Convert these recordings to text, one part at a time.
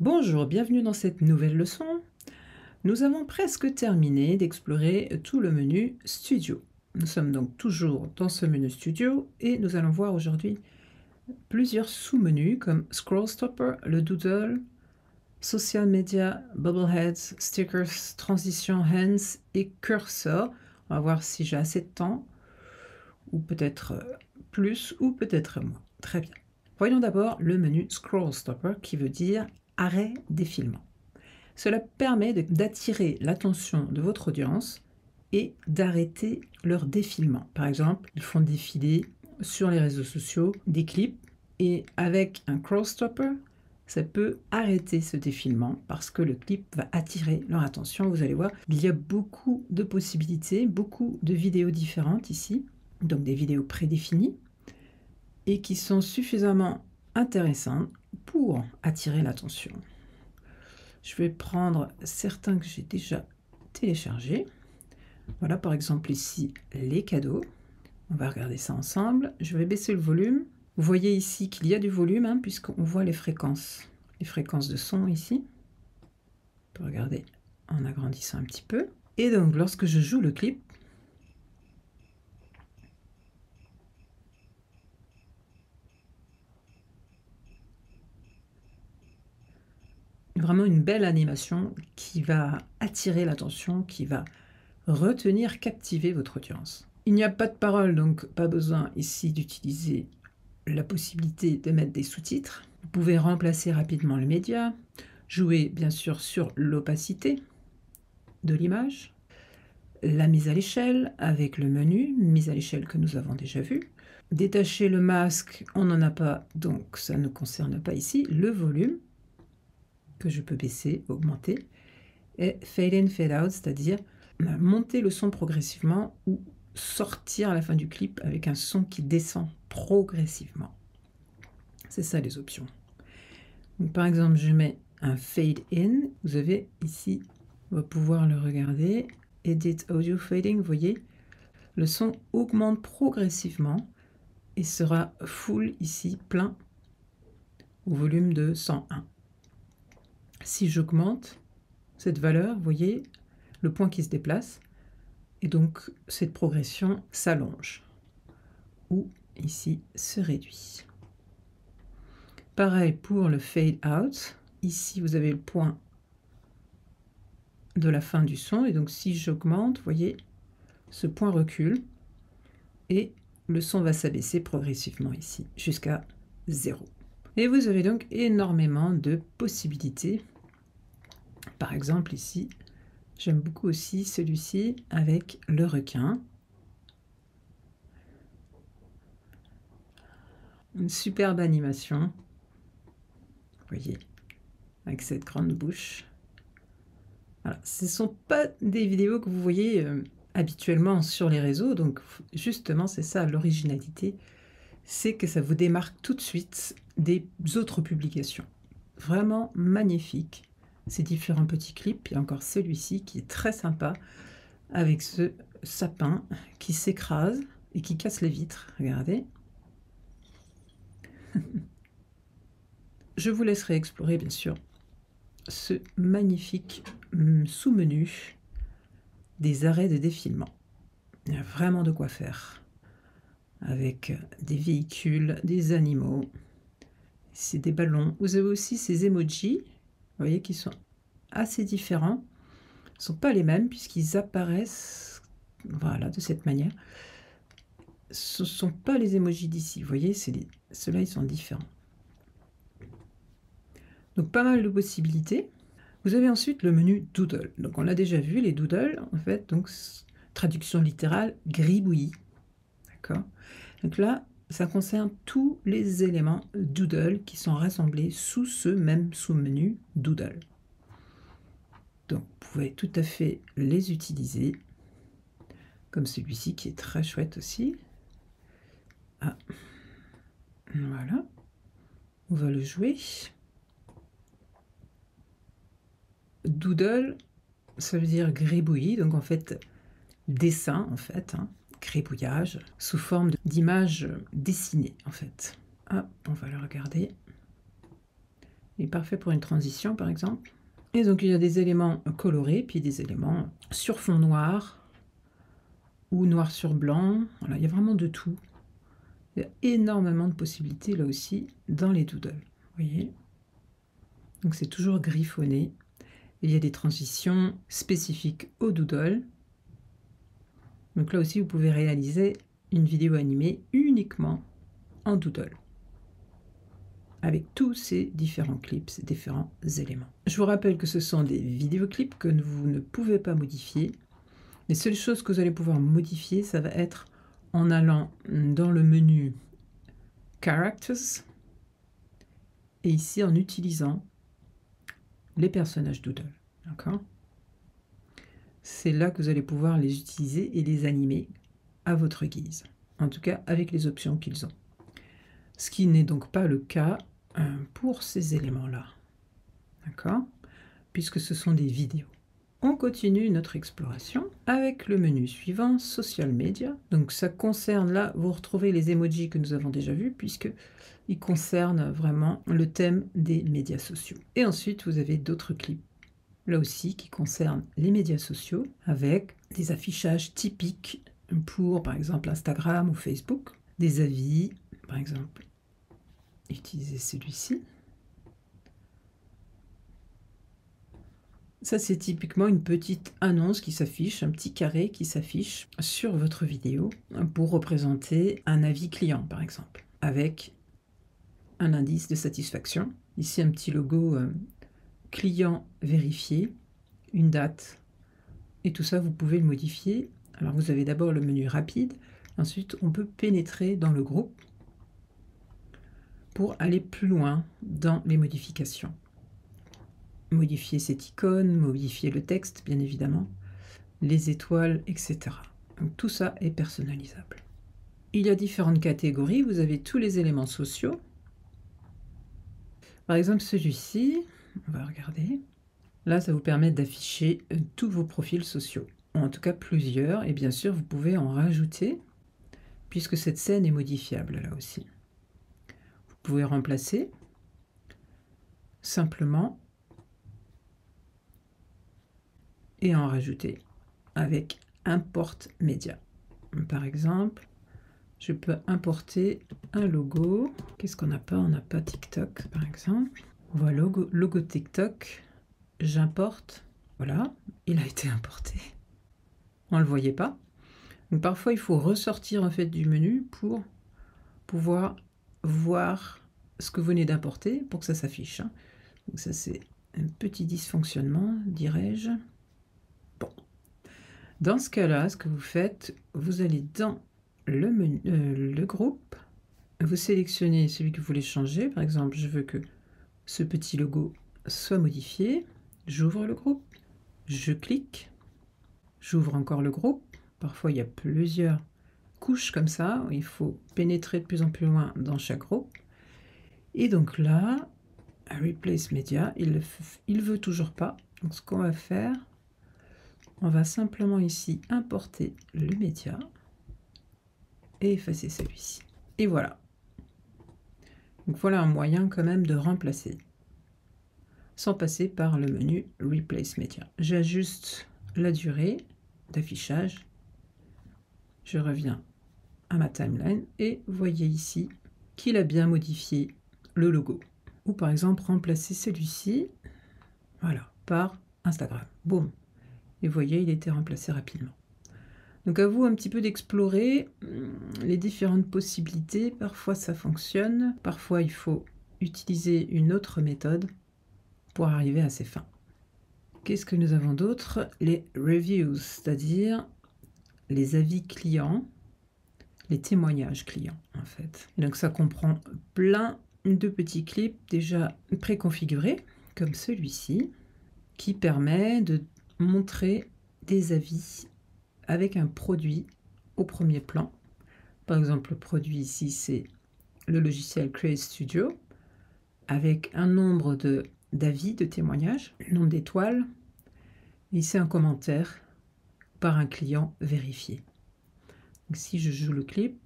Bonjour, bienvenue dans cette nouvelle leçon. Nous avons presque terminé d'explorer tout le menu Studio. Nous sommes donc toujours dans ce menu Studio et nous allons voir aujourd'hui plusieurs sous-menus comme Scroll Stopper, le Doodle, Social Media, Bubbleheads, Stickers, Transition, Hands et Cursor. On va voir si j'ai assez de temps, ou peut-être plus, ou peut-être moins. Très bien. Voyons d'abord le menu Scroll Stopper qui veut dire arrêt défilement. Cela permet d'attirer l'attention de votre audience et d'arrêter leur défilement. Par exemple, ils font défiler sur les réseaux sociaux des clips et avec un scroll stopper, ça peut arrêter ce défilement parce que le clip va attirer leur attention. Vous allez voir, il y a beaucoup de possibilités, beaucoup de vidéos différentes ici, donc des vidéos prédéfinies et qui sont suffisamment intéressantes pour attirer l'attention. Je vais prendre certains que j'ai déjà téléchargés. Voilà par exemple ici les cadeaux. On va regarder ça ensemble. Je vais baisser le volume. Vous voyez ici qu'il y a du volume puisqu'on voit les fréquences de son ici. On peut regarder en agrandissant un petit peu. Et donc lorsque je joue le clip, vraiment une belle animation qui va attirer l'attention, qui va retenir, captiver votre audience. Il n'y a pas de parole, donc pas besoin ici d'utiliser la possibilité de mettre des sous-titres. Vous pouvez remplacer rapidement le média, jouer bien sûr sur l'opacité de l'image, la mise à l'échelle avec le menu, mise à l'échelle que nous avons déjà vu. Détacher le masque, on n'en a pas, donc ça ne concerne pas ici. Le volume, que je peux baisser, augmenter, et fade in, fade out, c'est-à-dire monter le son progressivement ou sortir à la fin du clip avec un son qui descend progressivement. C'est ça les options. Donc, par exemple, je mets un fade in. Vous avez ici, on va pouvoir le regarder. Edit audio fading, vous voyez, le son augmente progressivement et sera full ici, plein, au volume de 101. Si j'augmente cette valeur, vous voyez le point qui se déplace, et donc cette progression s'allonge, ou ici se réduit. Pareil pour le fade out, ici vous avez le point de la fin du son, et donc si j'augmente, vous voyez, ce point recule, et le son va s'abaisser progressivement ici, jusqu'à 0. Et vous avez donc énormément de possibilités. Par exemple ici, j'aime beaucoup aussi celui-ci avec le requin. Une superbe animation. Vous voyez, avec cette grande bouche. Voilà. Ce ne sont pas des vidéos que vous voyez habituellement sur les réseaux, donc justement c'est ça l'originalité, c'est que ça vous démarque tout de suite des autres publications. Vraiment magnifique, ces différents petits clips. Il y a encore celui-ci qui est très sympa, avec ce sapin qui s'écrase et qui casse les vitres, regardez. Je vous laisserai explorer bien sûr ce magnifique sous-menu des arrêts de défilement. Il y a vraiment de quoi faire avec des véhicules, des animaux, c'est des ballons. Vous avez aussi ces emojis, vous voyez, qui sont assez différents. Ils ne sont pas les mêmes puisqu'ils apparaissent voilà, de cette manière. Ce ne sont pas les emojis d'ici, vous voyez, ceux-là ils sont différents. Donc pas mal de possibilités. Vous avez ensuite le menu Doodle. Donc on l'a déjà vu, les doodles, en fait, donc traduction littérale, gribouillis. D'accord. Donc là, ça concerne tous les éléments Doodle qui sont rassemblés sous ce même sous-menu Doodle. Donc vous pouvez tout à fait les utiliser, comme celui-ci qui est très chouette aussi. Ah. Voilà. On va le jouer. Doodle, ça veut dire gribouillis, donc en fait dessin en fait, gribouillage sous forme d'images dessinées en fait. Hop, on va le regarder. Il est parfait pour une transition, par exemple. Et donc, il y a des éléments colorés, puis des éléments sur fond noir ou noir sur blanc. Voilà, il y a vraiment de tout. Il y a énormément de possibilités, là aussi, dans les doodles. Vous voyez? Donc, c'est toujours griffonné. Et il y a des transitions spécifiques au doodle. Donc là aussi, vous pouvez réaliser une vidéo animée uniquement en doodle, avec tous ces différents clips, ces différents éléments. Je vous rappelle que ce sont des vidéoclips que vous ne pouvez pas modifier. Les seules choses que vous allez pouvoir modifier, ça va être en allant dans le menu Characters et ici en utilisant les personnages doodle. D'accord? C'est là que vous allez pouvoir les utiliser et les animer à votre guise. En tout cas, avec les options qu'ils ont. Ce qui n'est donc pas le cas pour ces éléments-là. D'accord? Puisque ce sont des vidéos. On continue notre exploration avec le menu suivant, Social Media. Donc ça concerne, là, vous retrouvez les emojis que nous avons déjà vus, puisqu'ils concernent vraiment le thème des médias sociaux. Et ensuite, vous avez d'autres clips, là aussi, qui concernent les médias sociaux, avec des affichages typiques pour, par exemple, Instagram ou Facebook, des avis, par exemple. Utilisez celui-ci. Ça, c'est typiquement une petite annonce qui s'affiche, un petit carré qui s'affiche sur votre vidéo pour représenter un avis client, par exemple, avec un indice de satisfaction. Ici, un petit logo client vérifié, une date, et tout ça, vous pouvez le modifier. Alors, vous avez d'abord le menu rapide, ensuite, on peut pénétrer dans le groupe pour aller plus loin dans les modifications. Modifier cette icône, modifier le texte, bien évidemment, les étoiles, etc. Donc tout ça est personnalisable. Il y a différentes catégories, vous avez tous les éléments sociaux. Par exemple, celui-ci, on va regarder. Là, ça vous permet d'afficher tous vos profils sociaux, en tout cas plusieurs, et bien sûr, vous pouvez en rajouter, puisque cette scène est modifiable, là aussi. Vous pouvez remplacer, simplement, et en rajouter avec Import Média. Par exemple, je peux importer un logo. Qu'est-ce qu'on n'a pas? On n'a pas TikTok, par exemple. Voilà, logo TikTok. J'importe. Voilà, il a été importé. On ne le voyait pas. Donc parfois, il faut ressortir en fait du menu pour pouvoir voir ce que vous venez d'importer pour que ça s'affiche. Donc ça, c'est un petit dysfonctionnement, dirais-je. Bon. Dans ce cas-là, ce que vous faites, vous allez dans le menu, le groupe, vous sélectionnez celui que vous voulez changer. Par exemple, je veux que ce petit logo soit modifié. J'ouvre le groupe, je clique, j'ouvre encore le groupe. Parfois, il y a plusieurs couches comme ça. Il faut pénétrer de plus en plus loin dans chaque groupe. Et donc là, Replace Media, il veut toujours pas. Donc ce qu'on va faire, on va simplement ici importer le média et effacer celui-ci. Et voilà. Donc voilà un moyen quand même de remplacer sans passer par le menu Replace Media. J'ajuste la durée d'affichage. Je reviens à ma timeline et vous voyez ici qu'il a bien modifié le logo. Ou par exemple remplacer celui-ci, voilà, par Instagram. Boum. Et vous voyez, il a été remplacé rapidement. Donc à vous un petit peu d'explorer les différentes possibilités. Parfois ça fonctionne, parfois il faut utiliser une autre méthode pour arriver à ces fins. Qu'est-ce que nous avons d'autre? Les reviews, c'est-à-dire les avis clients, les témoignages clients en fait. Et donc ça comprend plein de petits clips déjà préconfigurés, comme celui-ci, qui permet de montrer des avis avec un produit au premier plan. Par exemple, le produit ici, c'est le logiciel Create Studio, avec un nombre d'avis, de témoignages, le nombre d'étoiles, et ici un commentaire par un client vérifié. Donc, si je joue le clip,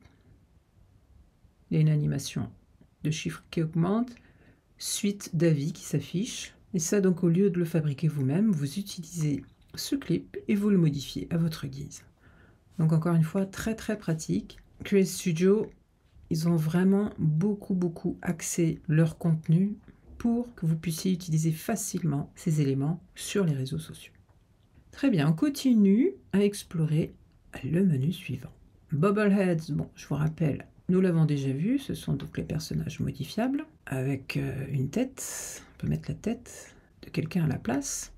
il y a une animation de chiffres qui augmente, suite d'avis qui s'affiche. Et ça, donc, au lieu de le fabriquer vous-même, vous utilisez ce clip et vous le modifiez à votre guise. Donc, encore une fois, très très pratique. Create Studio, ils ont vraiment beaucoup axé leur contenu pour que vous puissiez utiliser facilement ces éléments sur les réseaux sociaux. Très bien, on continue à explorer le menu suivant. Bobbleheads, bon, je vous rappelle, nous l'avons déjà vu, ce sont donc les personnages modifiables avec une tête. On peut mettre la tête de quelqu'un à la place.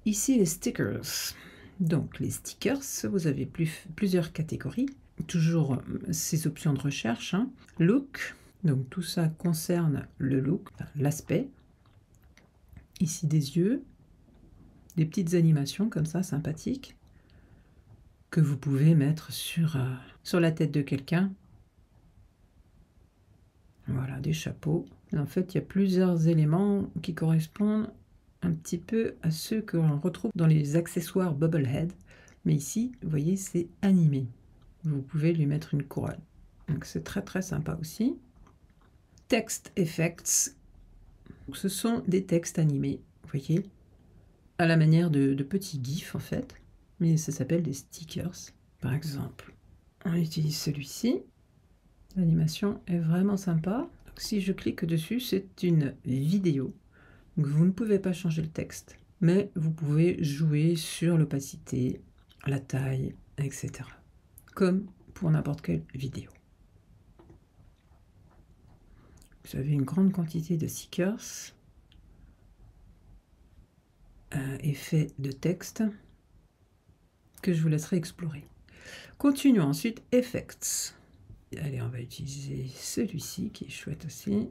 Ici, les stickers. Donc, les stickers, vous avez plusieurs catégories. Toujours ces options de recherche. Hein. Look, donc tout ça concerne le look, l'aspect. Ici, des yeux. Des petites animations comme ça, sympathiques, que vous pouvez mettre sur la tête de quelqu'un. Voilà, des chapeaux. Et en fait, il y a plusieurs éléments qui correspondent un petit peu à ceux que l'on retrouve dans les accessoires Bobblehead. Mais ici, vous voyez, c'est animé. Vous pouvez lui mettre une couronne. Donc c'est très sympa aussi. Text Effects. Ce sont des textes animés, vous voyez, à la manière de petits gifs en fait. Mais ça s'appelle des stickers. Par exemple, on utilise celui-ci. L'animation est vraiment sympa. Donc, si je clique dessus, c'est une vidéo. Donc, vous ne pouvez pas changer le texte, mais vous pouvez jouer sur l'opacité, la taille, etc. Comme pour n'importe quelle vidéo. Vous avez une grande quantité de stickers, effets de texte, que je vous laisserai explorer. Continuons ensuite, Effects. Allez, on va utiliser celui-ci qui est chouette aussi.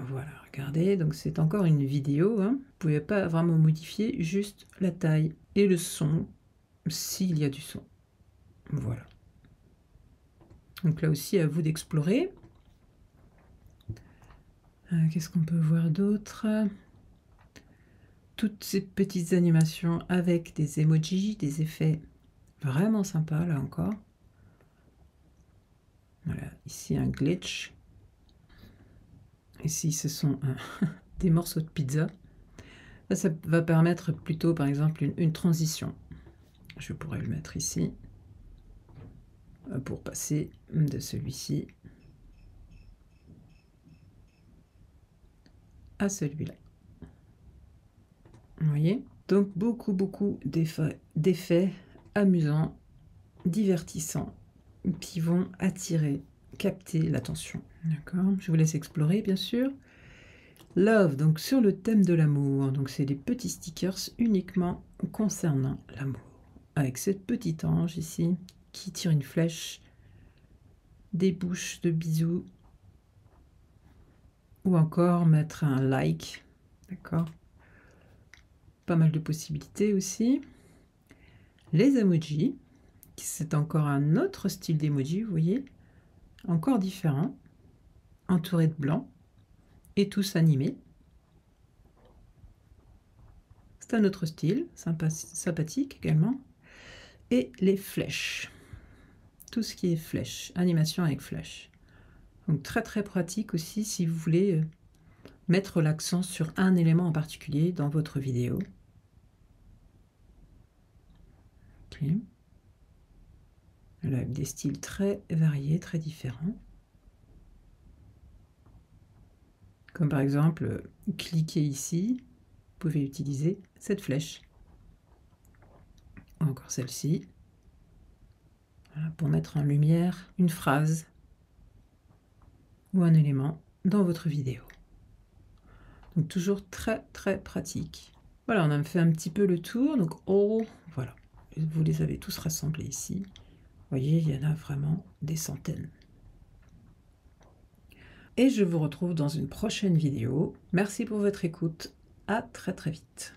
Voilà, regardez, donc c'est encore une vidéo. Hein. Vous ne pouvez pas vraiment modifier, juste la taille et le son, s'il y a du son. Voilà. Donc là aussi, à vous d'explorer. Qu'est-ce qu'on peut voir d'autre? Toutes ces petites animations avec des emojis, des effets vraiment sympas, là encore. Voilà, ici un glitch. Ici, ce sont des morceaux de pizza. Là, ça va permettre plutôt, par exemple, une transition. Je pourrais le mettre ici pour passer de celui-ci à celui-là. Vous voyez? Donc, beaucoup d'effets amusants, divertissants, qui vont attirer, capter l'attention. D'accord? Je vous laisse explorer, bien sûr. Love, donc sur le thème de l'amour. Donc, c'est des petits stickers uniquement concernant l'amour. Avec cette petite ange ici, qui tire une flèche, des bouches de bisous, ou encore mettre un like. D'accord? Pas mal de possibilités aussi. Les emojis, c'est encore un autre style d'emoji, vous voyez, encore différent, entouré de blanc et tous animés. C'est un autre style, sympathique également. Et les flèches, tout ce qui est flèches, animation avec flèches. Donc très pratique aussi si vous voulez mettre l'accent sur un élément en particulier dans votre vidéo. Ok. Là, des styles très variés, très différents. Comme par exemple, cliquez ici, vous pouvez utiliser cette flèche. Ou encore celle-ci. Voilà, pour mettre en lumière une phrase ou un élément dans votre vidéo. Donc toujours très pratique. Voilà, on a fait un petit peu le tour. Donc voilà, vous les avez tous rassemblés ici. Vous voyez, il y en a vraiment des centaines. Et je vous retrouve dans une prochaine vidéo. Merci pour votre écoute. À très vite.